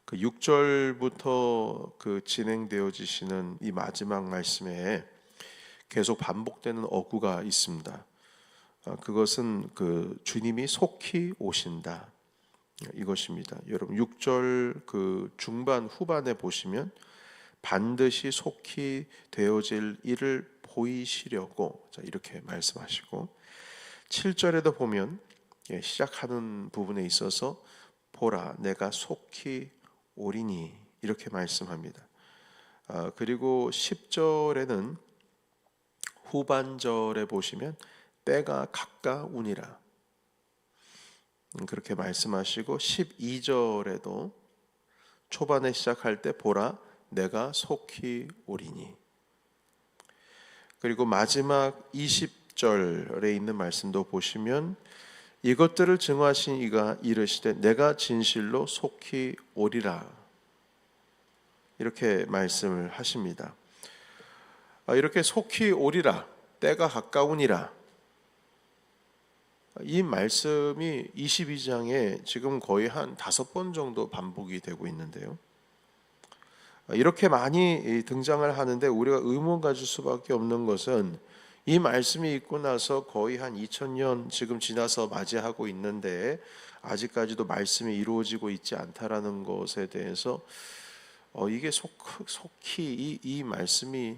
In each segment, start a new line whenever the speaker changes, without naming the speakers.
그 6절부터 그 진행되어지시는 이 마지막 말씀에 계속 반복되는 어구가 있습니다. 그것은 그 주님이 속히 오신다, 이것입니다. 여러분 6절 그 중반 후반에 보시면 반드시 속히 되어질 일을 보이시려고, 이렇게 말씀하시고, 7절에도 보면 시작하는 부분에 있어서 보라 내가 속히 오리니, 이렇게 말씀합니다. 그리고 10절에는 후반절에 보시면 때가 가까우니라, 그렇게 말씀하시고, 12절에도 초반에 시작할 때 보라 내가 속히 오리니, 그리고 마지막 20절에 있는 말씀도 보시면 이것들을 증거하신 이가 이르시되 내가 진실로 속히 오리라, 이렇게 말씀을 하십니다. 이렇게 속히 오리라, 때가 가까우니라, 이 말씀이 22장에 지금 거의 한 5번 정도 반복이 되고 있는데요, 이렇게 많이 등장을 하는데 우리가 의문 가질 수밖에 없는 것은 이 말씀이 있고 나서 거의 한 2000년 지금 지나서 맞이하고 있는데 아직까지도 말씀이 이루어지고 있지 않다라는 것에 대해서 이게 속히 이 말씀이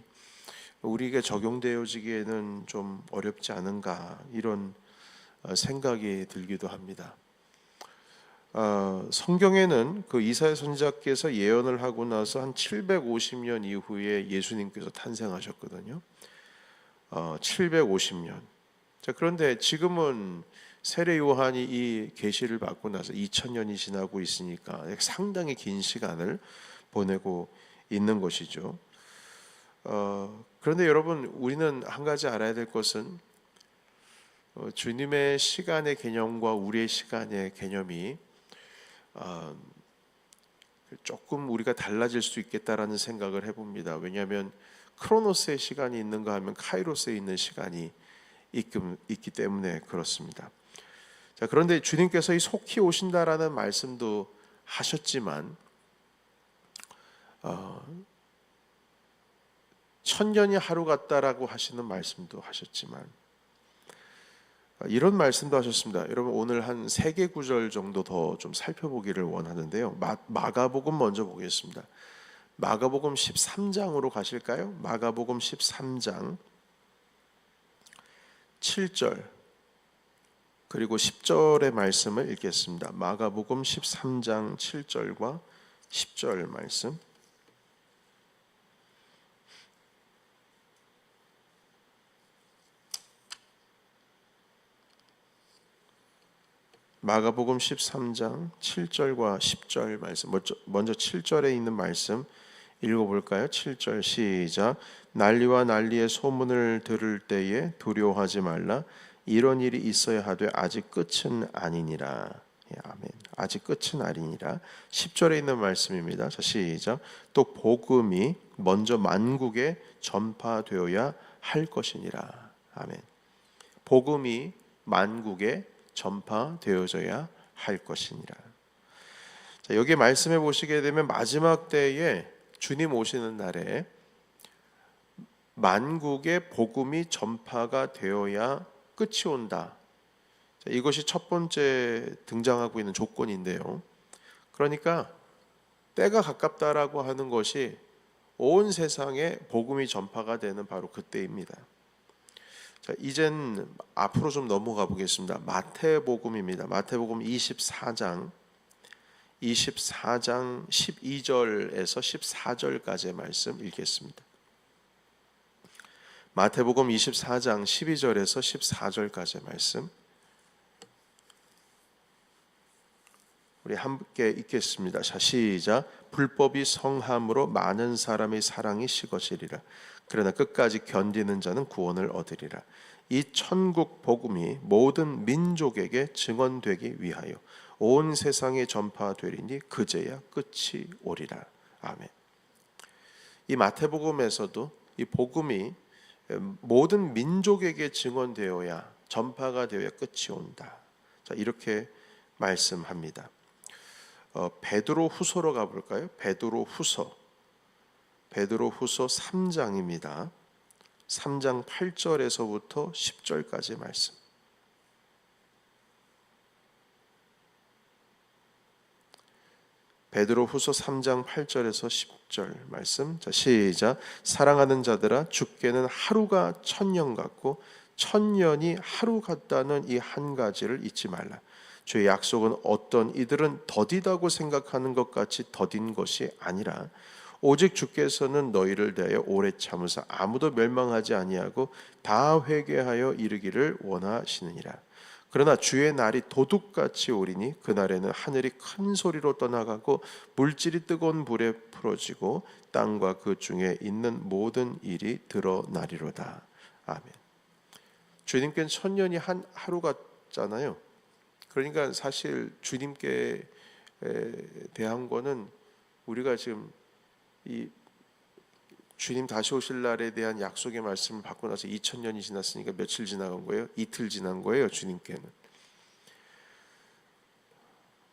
우리에게 적용되어지기에는 좀 어렵지 않은가, 이런 생각이 들기도 합니다. 성경에는 그 이사야 선지자께서 예언을 하고 나서 한 750년 이후에 예수님께서 탄생하셨거든요. 750년. 자, 그런데 지금은 세례 요한이 이 계시를 받고 나서 2000년이 지나고 있으니까 상당히 긴 시간을 보내고 있는 것이죠. 그런데 여러분, 우리는 한 가지 알아야 될 것은 주님의 시간의 개념과 우리의 시간의 개념이 조금 우리가 달라질 수 있겠다라는 생각을 해봅니다. 왜냐하면 크로노스의 시간이 있는가 하면 카이로스에 있는 시간이 있기 때문에 그렇습니다. 자, 그런데 주님께서 이 속히 오신다라는 말씀도 하셨지만 1000년이 하루 같다라고 하시는 말씀도 하셨지만 이런 말씀도 하셨습니다. 여러분, 오늘 한 3개 구절 정도 더 좀 살펴보기를 원하는데요, 마가복음 먼저 보겠습니다. 마가복음 13장으로 가실까요? 마가복음 13장 7절 그리고 10절의 말씀을 읽겠습니다. 마가복음 13장 7절과 10절 말씀. 마가복음 13장 7절과 10절 말씀, 먼저 7절에 있는 말씀 읽어볼까요? 7절 시작. 난리와 난리의 소문을 들을 때에 두려워하지 말라. 이런 일이 있어야 하되 아직 끝은 아니니라. 아멘. 아직 끝은 아니니라. 10절에 있는 말씀입니다. 자, 시작. 또 복음이 먼저 만국에 전파되어야 할 것이니라. 아멘. 복음이 만국에 전파되어져야 할 것이니라. 자, 여기 말씀해 보시게 되면 마지막 때에 주님 오시는 날에 만국의 복음이 전파가 되어야 끝이 온다. 자, 이것이 첫 번째 등장하고 있는 조건인데요, 그러니까 때가 가깝다라고 하는 것이 온 세상에 복음이 전파가 되는 바로 그때입니다. 자, 이젠 앞으로 좀 넘어가 보겠습니다. 마태복음입니다. 마태복음 24장 12절에서 14절까지의 말씀 읽겠습니다. 마태복음 24장 12절에서 14절까지의 말씀 우리 함께 읽겠습니다. 자, 시작. 불법이 성함으로 많은 사람의 사랑이 식어지리라. 그러나 끝까지 견디는 자는 구원을 얻으리라. 이 천국 복음이 모든 민족에게 증언되기 위하여 온 세상에 전파되리니 그제야 끝이 오리라. 아멘. 이 마태복음에서도 이 복음이 모든 민족에게 증언되어야, 전파가 되어야 끝이 온다. 자, 이렇게 말씀합니다. 베드로 후서로 가볼까요? 베드로 후서 3장입니다. 3장 8절에서부터 10절까지 말씀. 베드로 후서 3장 8절에서 10절 말씀. 자, 시작. 사랑하는 자들아, 주께는 하루가 천년 같고 천년이 하루 같다는 이 한 가지를 잊지 말라. 주의 약속은 어떤 이들은 더디다고 생각하는 것 같이 더딘 것이 아니라 오직 주께서는 너희를 대하여 오래 참으사 아무도 멸망하지 아니하고 다 회개하여 이르기를 원하시느니라. 그러나 주의 날이 도둑같이 오리니 그날에는 하늘이 큰 소리로 떠나가고 물질이 뜨거운 불에 풀어지고 땅과 그 중에 있는 모든 일이 드러나리로다. 아멘. 주님께는 천년이 한 하루 같잖아요. 그러니까 사실 주님께 대한 거는 우리가 지금 이 주님 다시 오실 날에 대한 약속의 말씀을 받고 나서 2000년이 지났으니까 며칠 지나간 거예요? 이틀 지난 거예요. 주님께는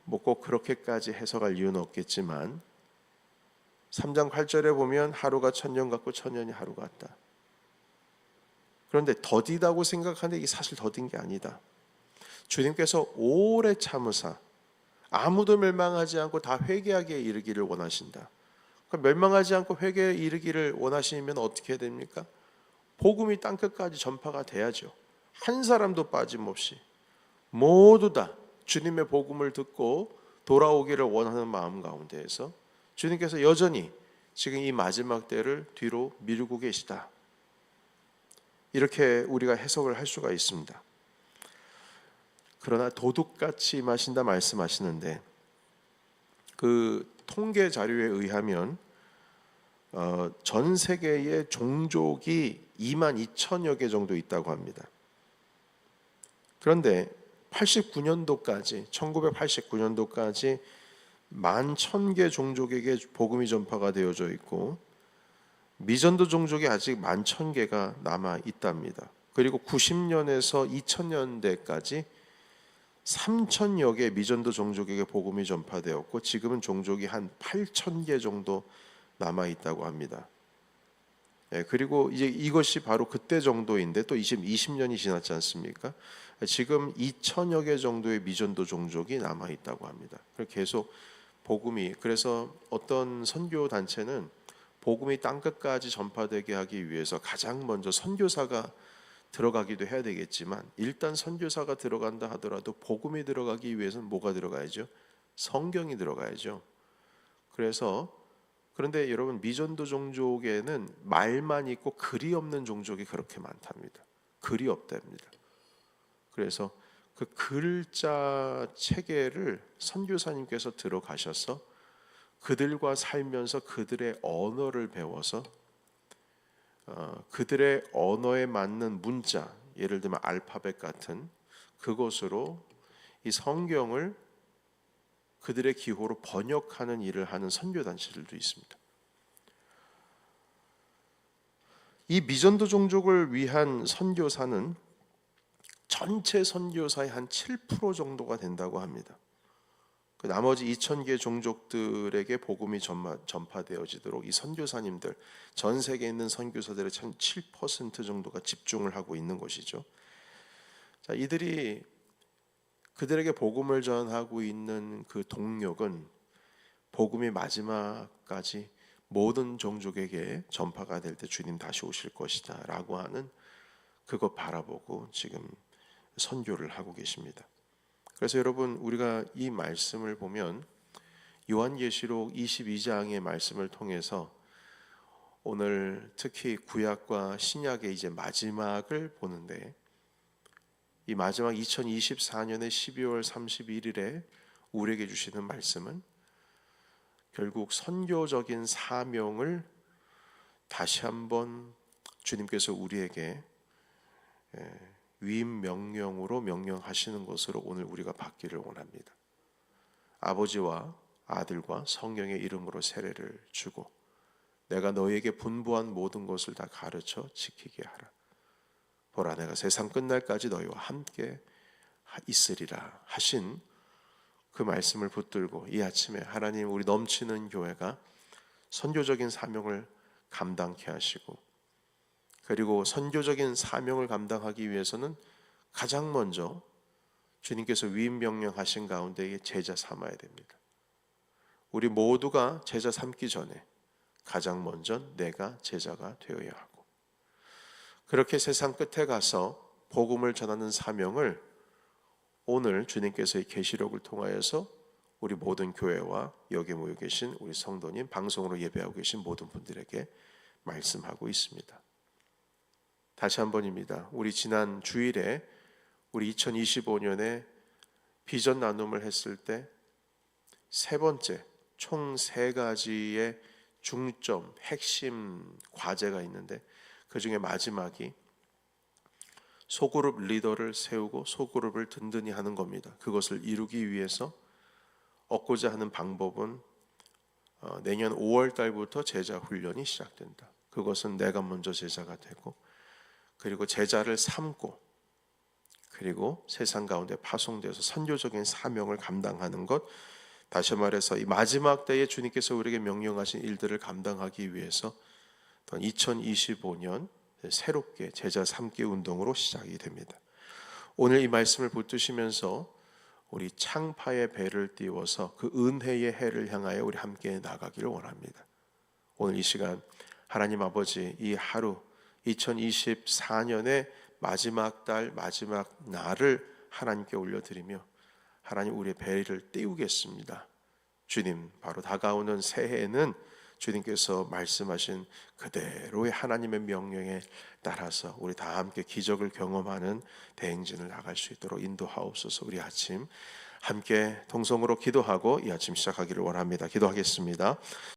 뭐 꼭 그렇게까지 해석할 이유는 없겠지만 3장 8절에 보면 하루가 천년 같고 천년이 하루 같다. 그런데 더디다고 생각하는데 이게 사실 더딘 게 아니다. 주님께서 오래 참으사 아무도 멸망하지 않고 다 회개하게 이르기를 원하신다. 멸망하지 않고 회개에 이르기를 원하시면 어떻게 해야 됩니까? 복음이 땅끝까지 전파가 돼야죠. 한 사람도 빠짐없이 모두 다 주님의 복음을 듣고 돌아오기를 원하는 마음 가운데에서 주님께서 여전히 지금 이 마지막 때를 뒤로 미루고 계시다. 이렇게 우리가 해석을 할 수가 있습니다. 그러나 도둑같이 임하신다 말씀하시는데 그 통계 자료에 의하면 전 세계의 종족이 22,000여 개 정도 있다고 합니다. 그런데 1989년도까지 11,000개 종족에게 복음이 전파가 되어져 있고 미전도 종족이 아직 11,000개가 남아 있답니다. 그리고 90년에서 2000년대까지 3,000여 개 미전도 종족에게 복음이 전파되었고 지금은 종족이 한 8,000개 정도 남아 있다고 합니다. 그리고 이제 이것이 바로 그때 정도인데 또 20년이 지났지 않습니까? 지금 2,000여 개 정도의 미전도 종족이 남아 있다고 합니다. 계속 복음이, 그래서 어떤 선교 단체는 복음이 땅끝까지 전파되게 하기 위해서 가장 먼저 선교사가 들어가기도 해야 되겠지만 일단 선교사가 들어간다 하더라도 복음이 들어가기 위해서는 뭐가 들어가야죠? 성경이 들어가야죠. 그런데 여러분 미전도 종족에는 말만 있고 글이 없는 종족이 그렇게 많답니다. 글이 없답니다. 그래서 그 글자 체계를 선교사님께서 들어가셔서 그들과 살면서 그들의 언어를 배워서 그들의 언어에 맞는 문자, 예를 들면 알파벳 같은 그것으로 이 성경을 그들의 기호로 번역하는 일을 하는 선교단체들도 있습니다. 이 미전도 종족을 위한 선교사는 전체 선교사의 한 7% 정도가 된다고 합니다. 그 나머지 2,000개 종족들에게 복음이 전파되어지도록 이 선교사님들, 전 세계에 있는 선교사들의 7% 정도가 집중을 하고 있는 것이죠. 자, 이들이 그들에게 복음을 전하고 있는 그 동력은 복음이 마지막까지 모든 종족에게 전파가 될 때 주님 다시 오실 것이다 라고 하는 그것 바라보고 지금 선교를 하고 계십니다. 그래서 여러분 우리가 이 말씀을 보면 요한계시록 22장의 말씀을 통해서 오늘 특히 구약과 신약의 이제 마지막을 보는데 이 마지막 2024년의 12월 31일에 우리에게 주시는 말씀은 결국 선교적인 사명을 다시 한번 주님께서 우리에게 위임 명령으로 명령하시는 것으로 오늘 우리가 받기를 원합니다. 아버지와 아들과 성령의 이름으로 세례를 주고 내가 너희에게 분부한 모든 것을 다 가르쳐 지키게 하라. 보라 내가 세상 끝날까지 너희와 함께 있으리라 하신 그 말씀을 붙들고 이 아침에 하나님 우리 넘치는 교회가 선교적인 사명을 감당케 하시고, 그리고 선교적인 사명을 감당하기 위해서는 가장 먼저 주님께서 위임 명령하신 가운데 제자 삼아야 됩니다. 우리 모두가 제자 삼기 전에 가장 먼저 내가 제자가 되어야 하고, 그렇게 세상 끝에 가서 복음을 전하는 사명을 오늘 주님께서의 계시록을 통하여서 우리 모든 교회와 여기 모여 계신 우리 성도님, 방송으로 예배하고 계신 모든 분들에게 말씀하고 있습니다. 다시 한 번입니다. 우리 지난 주일에 우리 2025년에 비전 나눔을 했을 때 세 번째, 총 세 가지의 중점, 핵심 과제가 있는데 그 중에 마지막이 소그룹 리더를 세우고 소그룹을 든든히 하는 겁니다. 그것을 이루기 위해서 얻고자 하는 방법은 내년 5월 달부터 제자 훈련이 시작된다. 그것은 내가 먼저 제자가 되고, 그리고 제자를 삼고, 그리고 세상 가운데 파송되어서 선교적인 사명을 감당하는 것, 다시 말해서 이 마지막 때에 주님께서 우리에게 명령하신 일들을 감당하기 위해서 2025년 새롭게 제자 삼기 운동으로 시작이 됩니다. 오늘 이 말씀을 붙드시면서 우리 창파의 배를 띄워서 그 은혜의 해를 향하여 우리 함께 나가기를 원합니다. 오늘 이 시간 하나님 아버지, 이 하루 2024년의 마지막 달 마지막 날을 하나님께 올려드리며 하나님 우리의 배를 띄우겠습니다. 주님, 바로 다가오는 새해에는 주님께서 말씀하신 그대로의 하나님의 명령에 따라서 우리 다 함께 기적을 경험하는 대행진을 나갈 수 있도록 인도하옵소서. 우리 아침 함께 동성으로 기도하고 이 아침 시작하기를 원합니다. 기도하겠습니다.